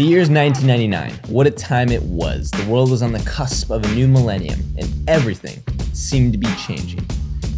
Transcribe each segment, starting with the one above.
The year's 1999. What a time it was. The world was on the cusp of a new millennium, and everything seemed to be changing.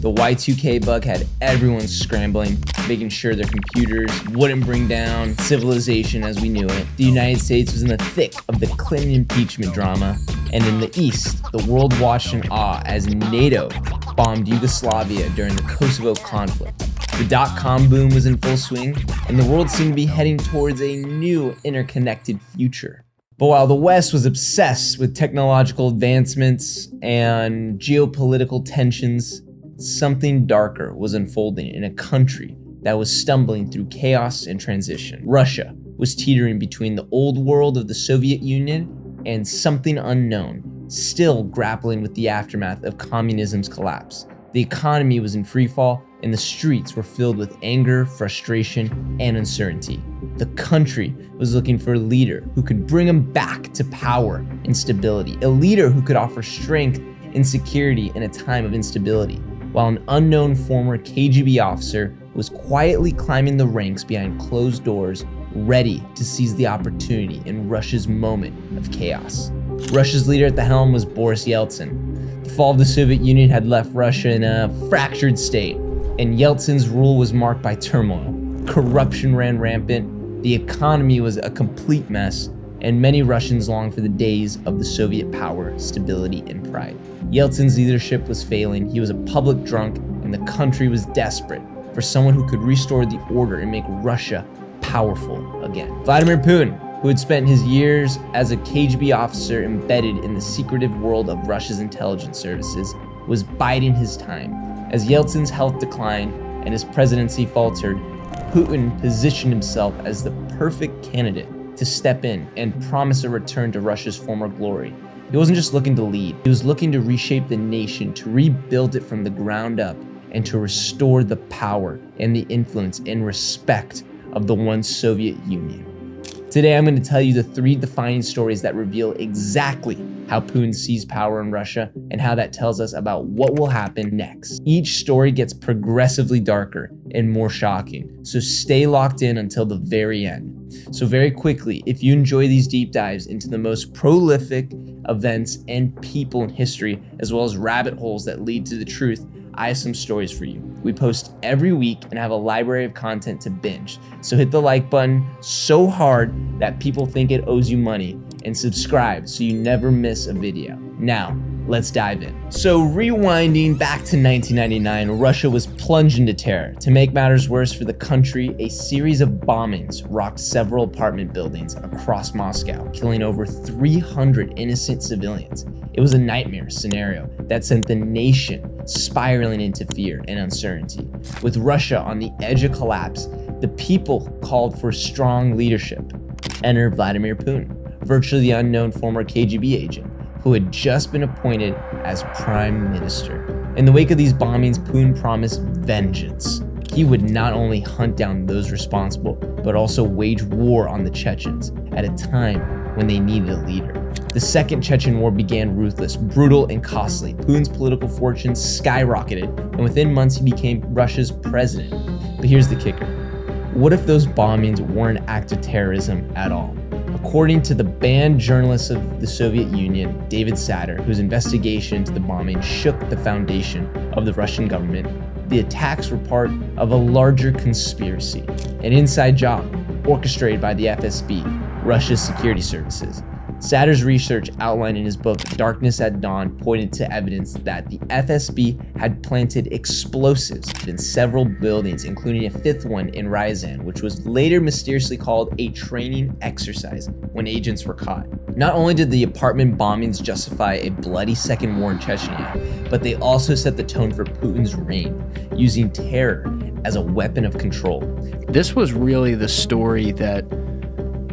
The Y2K bug had everyone scrambling, making sure their computers wouldn't bring down civilization as we knew it. The United States was in the thick of the Clinton impeachment drama, and in the East, the world watched in awe as NATO bombed Yugoslavia during the Kosovo conflict. The dot-com boom was in full swing, and the world seemed to be heading towards a new interconnected future. But while the West was obsessed with technological advancements and geopolitical tensions, something darker was unfolding in a country that was stumbling through chaos and transition. Russia was teetering between the old world of the Soviet Union and something unknown, still grappling with the aftermath of communism's collapse. The economy was in freefall, and the streets were filled with anger, frustration, and uncertainty. The country was looking for a leader who could bring them back to power and stability, a leader who could offer strength and security in a time of instability, while an unknown former KGB officer was quietly climbing the ranks behind closed doors, ready to seize the opportunity in Russia's moment of chaos. Russia's leader at the helm was Boris Yeltsin. The fall of the Soviet Union had left Russia in a fractured state, and Yeltsin's rule was marked by turmoil. Corruption ran rampant, the economy was a complete mess, and many Russians longed for the days of the Soviet power, stability, and pride. Yeltsin's leadership was failing, he was a public drunk, and the country was desperate for someone who could restore the order and make Russia powerful again. Vladimir Putin, who had spent his years as a KGB officer embedded in the secretive world of Russia's intelligence services, was biding his time. As Yeltsin's health declined and his presidency faltered, Putin positioned himself as the perfect candidate to step in and promise a return to Russia's former glory. He wasn't just looking to lead, he was looking to reshape the nation, to rebuild it from the ground up, and to restore the power and the influence and respect of the once Soviet Union. Today, I'm going to tell you the 3 defining stories that reveal exactly how Putin seized power in Russia and how that tells us about what will happen next. Each story gets progressively darker and more shocking, so stay locked in until the very end. So very quickly, if you enjoy these deep dives into the most prolific events and people in history, as well as rabbit holes that lead to the truth, I have some stories for you. We post every week and have a library of content to binge. So hit the like button so hard that people think it owes you money, and subscribe so you never miss a video. Now, let's dive in. So rewinding back to 1999, Russia was plunged into terror. To make matters worse for the country, a series of bombings rocked several apartment buildings across Moscow, killing over 300 innocent civilians. It was a nightmare scenario that sent the nation spiraling into fear and uncertainty. With Russia on the edge of collapse, the people called for strong leadership. Enter Vladimir Putin, virtually the unknown former KGB agent who had just been appointed as prime minister. In the wake of these bombings, Putin promised vengeance. He would not only hunt down those responsible, but also wage war on the Chechens at a time when they needed a leader. The Second Chechen War began ruthless, brutal, and costly. Putin's political fortunes skyrocketed, and within months he became Russia's president. But here's the kicker. What if those bombings weren't an act of terrorism at all? According to the banned journalist of the Soviet Union, David Satter, whose investigation into the bombing shook the foundation of the Russian government, the attacks were part of a larger conspiracy, an inside job orchestrated by the FSB, Russia's security services. Satter's research outlined in his book Darkness at Dawn pointed to evidence that the FSB had planted explosives in several buildings, including a 5th one in Ryazan, which was later mysteriously called a training exercise when agents were caught. Not only did the apartment bombings justify a bloody second war in Chechnya, but they also set the tone for Putin's reign, using terror as a weapon of control. This was really the story that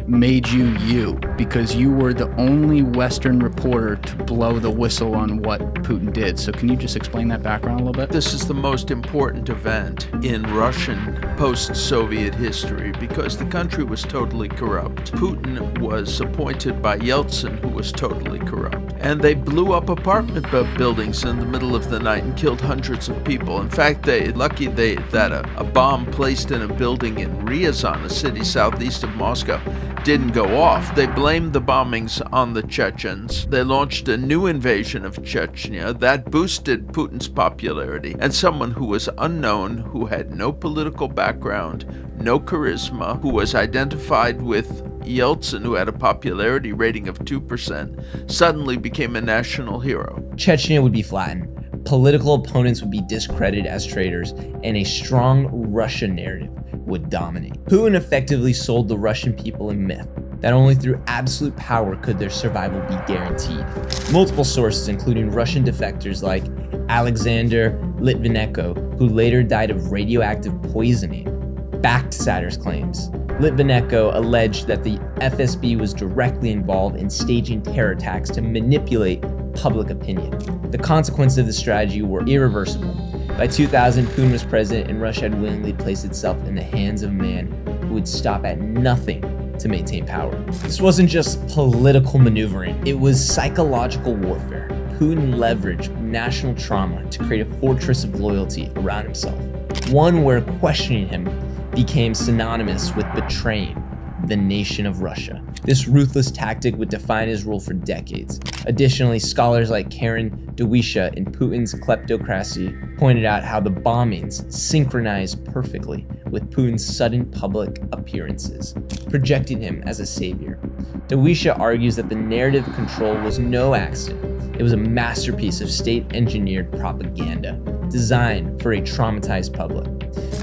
made you, because you were the only Western reporter to blow the whistle on what Putin did. So can you just explain that background a little bit? This is the most important event in Russian post-Soviet history because the country was totally corrupt. Putin was appointed by Yeltsin, who was totally corrupt. And they blew up apartment buildings in the middle of the night and killed hundreds of people. In fact, that a bomb placed in a building in Ryazan, a city southeast of Moscow, didn't go off. They blamed the bombings on the Chechens. They launched a new invasion of Chechnya that boosted Putin's popularity. And someone who was unknown, who had no political background, no charisma, who was identified with Yeltsin, who had a popularity rating of 2%, suddenly became a national hero. Chechnya would be flattened. Political opponents would be discredited as traitors, and a strong Russian narrative would dominate. Putin effectively sold the Russian people a myth that only through absolute power could their survival be guaranteed. Multiple sources, including Russian defectors like Alexander Litvinenko, who later died of radioactive poisoning, backed Satyr's claims. Litvinenko alleged that the FSB was directly involved in staging terror attacks to manipulate public opinion. The consequences of the strategy were irreversible. By 2000, Putin was president, and Russia had willingly placed itself in the hands of a man who would stop at nothing to maintain power. This wasn't just political maneuvering, it was psychological warfare. Putin leveraged national trauma to create a fortress of loyalty around himself, one where questioning him became synonymous with betraying the nation of Russia. This ruthless tactic would define his rule for decades. Additionally, scholars like Karen Dawisha in Putin's Kleptocracy pointed out how the bombings synchronized perfectly with Putin's sudden public appearances, projecting him as a savior. Dawisha argues that the narrative control was no accident. It was a masterpiece of state-engineered propaganda designed for a traumatized public.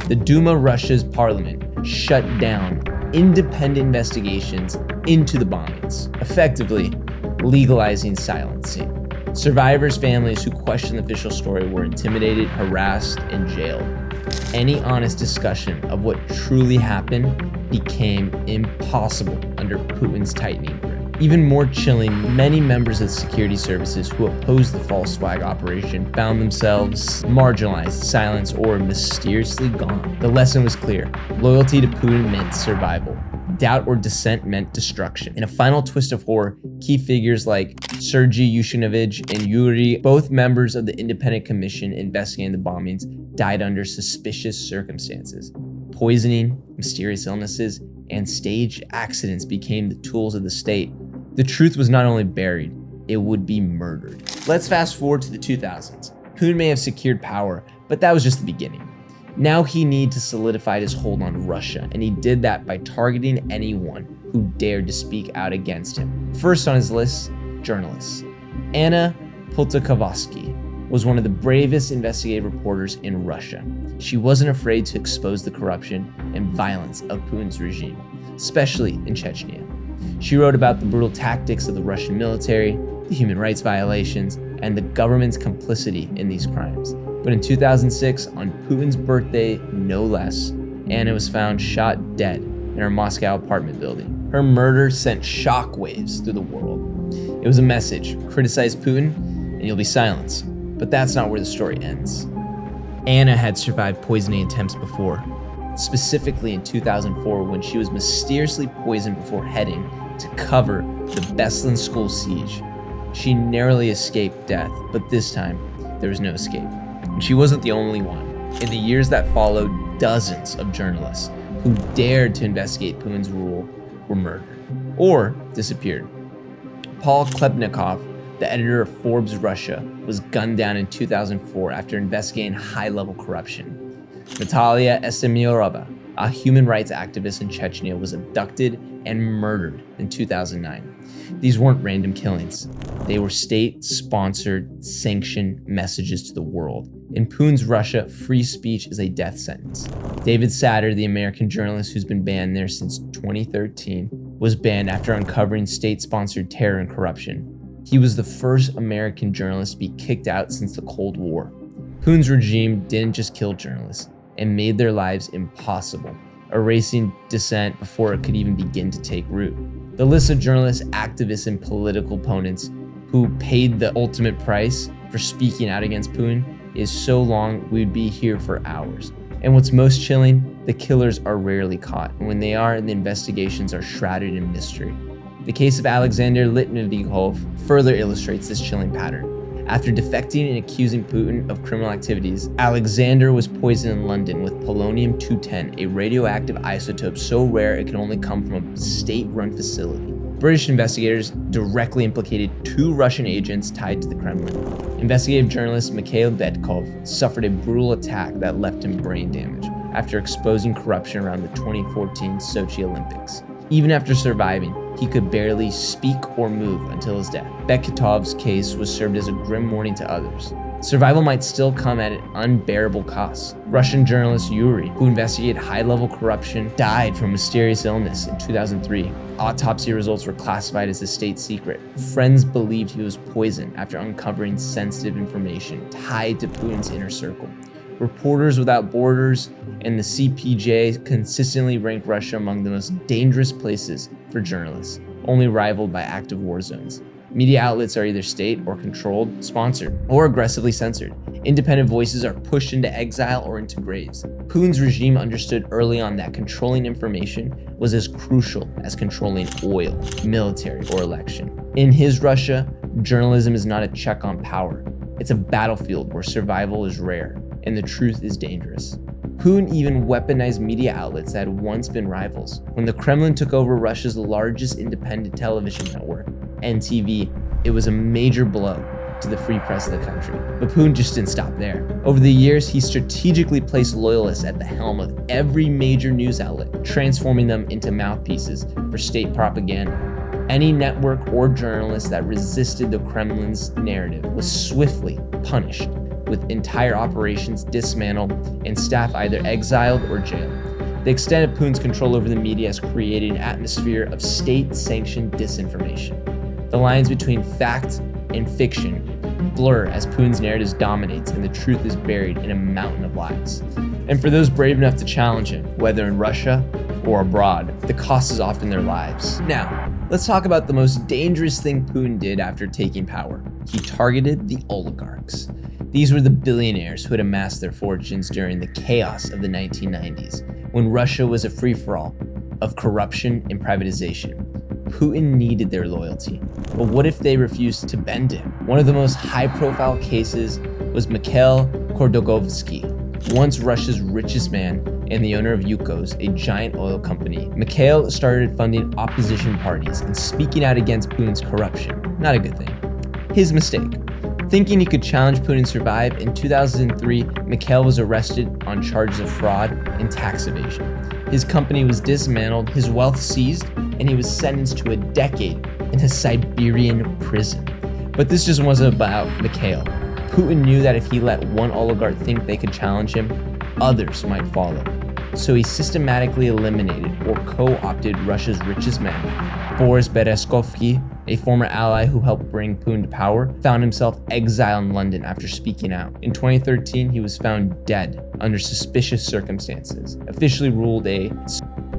The Duma, Russia's parliament, shut down independent investigations into the bombings, effectively legalizing silencing. Survivors' families who questioned the official story were intimidated, harassed, and jailed. Any honest discussion of what truly happened became impossible under Putin's tightening grip. Even more chilling, many members of the security services who opposed the false flag operation found themselves marginalized, silenced, or mysteriously gone. The lesson was clear. Loyalty to Putin meant survival. Doubt or dissent meant destruction. In a final twist of horror, key figures like Sergei Yushinovich and Yuri, both members of the independent commission investigating the bombings, died under suspicious circumstances. Poisoning, mysterious illnesses, and staged accidents became the tools of the state. The truth was not only buried, it would be murdered. Let's fast forward to the 2000s. Putin may have secured power, but that was just the beginning. Now he needed to solidify his hold on Russia, and he did that by targeting anyone who dared to speak out against him. First on his list, journalists. Anna Poltavkovsky was one of the bravest investigative reporters in Russia. She wasn't afraid to expose the corruption and violence of Putin's regime, especially in Chechnya. She wrote about the brutal tactics of the Russian military, the human rights violations, and the government's complicity in these crimes. But in 2006, on Putin's birthday, no less, Anna was found shot dead in her Moscow apartment building. Her murder sent shockwaves through the world. It was a message: criticize Putin and you'll be silenced. But that's not where the story ends. Anna had survived poisoning attempts before, specifically in 2004 when she was mysteriously poisoned before heading to cover the Beslan school siege. She narrowly escaped death, but this time, there was no escape. And she wasn't the only one. In the years that followed, dozens of journalists who dared to investigate Putin's rule were murdered or disappeared. Paul Klebnikov, the editor of Forbes Russia, was gunned down in 2004 after investigating high-level corruption. Natalia Estemirova, a human rights activist in Chechnya, was abducted and murdered in 2009. These weren't random killings. They were state-sponsored, sanctioned messages to the world. In Putin's Russia, free speech is a death sentence. David Satter, the American journalist who's been banned there since 2013, was banned after uncovering state-sponsored terror and corruption. He was the first American journalist to be kicked out since the Cold War. Putin's regime didn't just kill journalists, it made their lives impossible, erasing dissent before it could even begin to take root. The list of journalists, activists, and political opponents who paid the ultimate price for speaking out against Putin is so long we'd be here for hours. And what's most chilling, the killers are rarely caught. And when they are, the investigations are shrouded in mystery. The case of Alexander Litvinenko further illustrates this chilling pattern. After defecting and accusing Putin of criminal activities, Alexander was poisoned in London with polonium-210, a radioactive isotope so rare it can only come from a state-run facility. British investigators directly implicated 2 Russian agents tied to the Kremlin. Investigative journalist Mikhail Betkov suffered a brutal attack that left him brain damage after exposing corruption around the 2014 Sochi Olympics. Even after surviving, he could barely speak or move until his death. Betkov's case was served as a grim warning to others. Survival might still come at an unbearable cost. Russian journalist Yuri, who investigated high-level corruption, died from mysterious illness in 2003. Autopsy results were classified as a state secret. Friends believed he was poisoned after uncovering sensitive information tied to Putin's inner circle. Reporters Without Borders and the CPJ consistently rank Russia among the most dangerous places for journalists, only rivaled by active war zones. Media outlets are either state or controlled, sponsored, or aggressively censored. Independent voices are pushed into exile or into graves. Putin's regime understood early on that controlling information was as crucial as controlling oil, military, or election. In his Russia, journalism is not a check on power. It's a battlefield where survival is rare and the truth is dangerous. Putin even weaponized media outlets that had once been rivals. When the Kremlin took over Russia's largest independent television network, NTV, it was a major blow to the free press of the country. But Putin just didn't stop there. Over the years, he strategically placed loyalists at the helm of every major news outlet, transforming them into mouthpieces for state propaganda. Any network or journalist that resisted the Kremlin's narrative was swiftly punished, with entire operations dismantled and staff either exiled or jailed. The extent of Putin's control over the media has created an atmosphere of state-sanctioned disinformation. The lines between fact and fiction blur as Putin's narratives dominates and the truth is buried in a mountain of lies. And for those brave enough to challenge him, whether in Russia or abroad, the cost is often their lives. Now, let's talk about the most dangerous thing Putin did after taking power. He targeted the oligarchs. These were the billionaires who had amassed their fortunes during the chaos of the 1990s, when Russia was a free-for-all of corruption and privatization. Putin needed their loyalty, but what if they refused to bend him? One of the most high-profile cases was Mikhail Khodorkovsky, once Russia's richest man and the owner of Yukos, a giant oil company. Mikhail started funding opposition parties and speaking out against Putin's corruption. Not a good thing. His mistake. Thinking he could challenge Putin and survive, in 2003, Mikhail was arrested on charges of fraud and tax evasion. His company was dismantled, his wealth seized, and he was sentenced to a decade in a Siberian prison. But this just wasn't about Mikhail. Putin knew that if he let one oligarch think they could challenge him, others might follow. So he systematically eliminated or co-opted Russia's richest man. Boris Berezovsky, a former ally who helped bring Putin to power, found himself exiled in London after speaking out. In 2013, he was found dead under suspicious circumstances, officially ruled a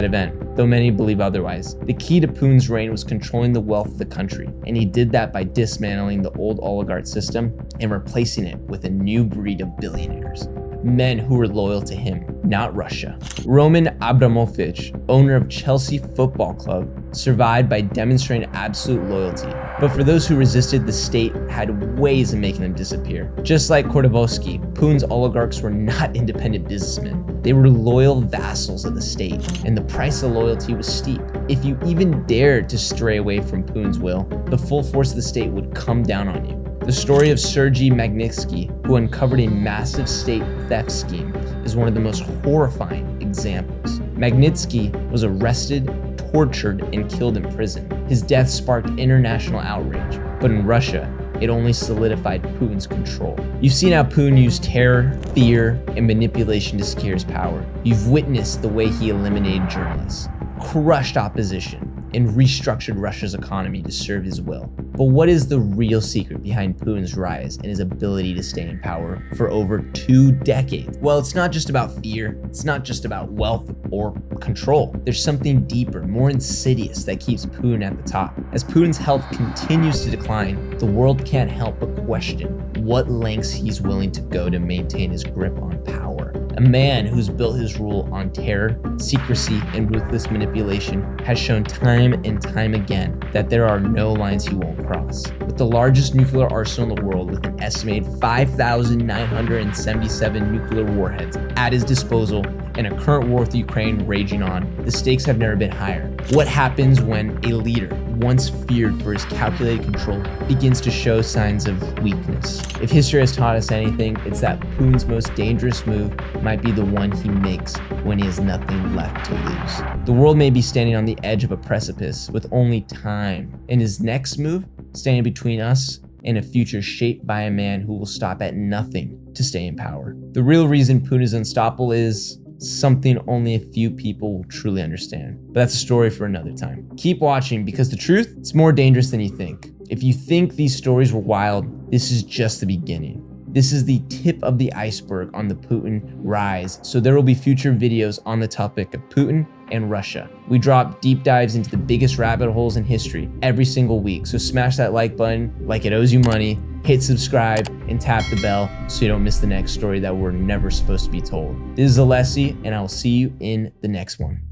event, though many believe otherwise. The key to Putin's reign was controlling the wealth of the country, and he did that by dismantling the old oligarch system and replacing it with a new breed of billionaires. Men who were loyal to him, not Russia. Roman Abramovich, owner of Chelsea Football Club, survived by demonstrating absolute loyalty. But for those who resisted, the state had ways of making them disappear. Just like Khodorkovsky, Putin's oligarchs were not independent businessmen. They were loyal vassals of the state, and the price of loyalty was steep. If you even dared to stray away from Putin's will, the full force of the state would come down on you. The story of Sergei Magnitsky, who uncovered a massive state theft scheme, is one of the most horrifying examples. Magnitsky was arrested, tortured, and killed in prison. His death sparked international outrage, but in Russia, it only solidified Putin's control. You've seen how Putin used terror, fear, and manipulation to secure his power. You've witnessed the way he eliminated journalists, crushed opposition, and restructured Russia's economy to serve his will. But what is the real secret behind Putin's rise and his ability to stay in power for over 2 decades? Well, it's not just about fear. It's not just about wealth or control. There's something deeper, more insidious that keeps Putin at the top. As Putin's health continues to decline, the world can't help but question what lengths he's willing to go to maintain his grip on power. A man who's built his rule on terror, secrecy, and ruthless manipulation has shown time and time again that there are no lines he won't cross. With the largest nuclear arsenal in the world, with an estimated 5,977 nuclear warheads at his disposal, and a current war with Ukraine raging on, the stakes have never been higher. What happens when a leader, once feared for his calculated control, begins to show signs of weakness? If history has taught us anything, it's that Putin's most dangerous move might be the one he makes when he has nothing left to lose. The world may be standing on the edge of a precipice with only time, and his next move standing between us and a future shaped by a man who will stop at nothing to stay in power. The real reason Putin is unstoppable is something only a few people will truly understand. But that's a story for another time. Keep watching, because the truth, it's more dangerous than you think. If you think these stories were wild, this is just the beginning. This is the tip of the iceberg on the Putin rise, so there will be future videos on the topic of Putin and Russia. We drop deep dives into the biggest rabbit holes in history every single week, so smash that like button like it owes you money, hit subscribe, and tap the bell so you don't miss the next story that we're never supposed to be told. This is Alessi, and I will see you in the next one.